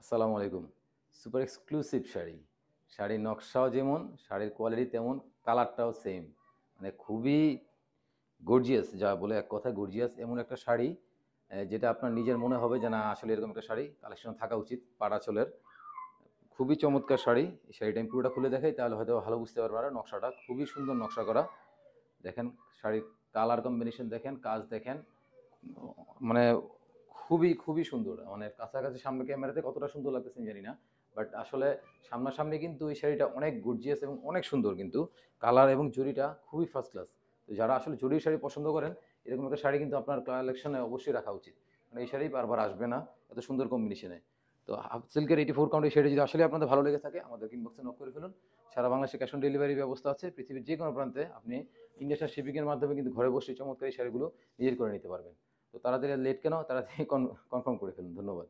আসসালামু আলাইকুম। Super exclusive sari. শাড়ির নকশাও যেমন, শাড়ির কোয়ালিটি তেমন, কালারটাও সেম। মানে খুবই গর্জিয়াস, যা বলে এক কথায় গর্জিয়াস এমন একটা শাড়ি, যেটা আপনার নিজের মনে হবে যে না আসলে এরকম একটা শাড়ি কালেকশন থাকা উচিত পাড় আঁচলের। খুবই চমৎকার শাড়ি। এই শাড়িটা আমি পুরোটা খুলে দেখাই তাহলে হয়তো ভালো বুঝতে পারবেন। আর নকশাটা খুবই সুন্দর নকশা করা। দেখেন শাড়ির কালার কম্বিনেশন দেখেন, কাজ দেখেন। মানে খুবই সুন্দর। মানে কাছাকাছি সামনে ক্যামেরাতে কতটা সুন্দর লাগতেছে আমি জানি না। বাট আসলে সামনাসামনি কিন্তু এই শাড়িটা অনেক গর্জিয়াস এবং অনেক সুন্দর কিন্তু। কালার এবং জরিটা খুবই ফার্স্ট ক্লাস। তো যারা আসলে জরির শাড়ি পছন্দ করেন, এরকম একটা শাড়ি কিন্তু আপনার কালেকশনে অবশ্যই রাখা উচিত। মানে এই শাড়ি বারবার আসবে না এত সুন্দর কম্বিনেশনে। তো হাফ সিল্কের 84 কাউন্ট এই শাড়ি যদি আসলে আপনাদের ভালো লেগে থাকে আমাদের ইনবক্সে নক করে ফেলুন। সারা বাংলাদেশে ক্যাশ অন ডেলিভারি ব্যবস্থা আছে। পৃথিবীর যে কোনো প্রান্তে আপনি ইন্ডিয়ান শিপিংয়ের মাধ্যমে কিন্তু ঘরে বসে চমৎকার এই শাড়িগুলো নিজের করে নিতে পারবেন। তো তাড়াতাড়ি লেট কেন? তাড়াতাড়ি কনফার্ম করে ফেলুন। ধন্যবাদ।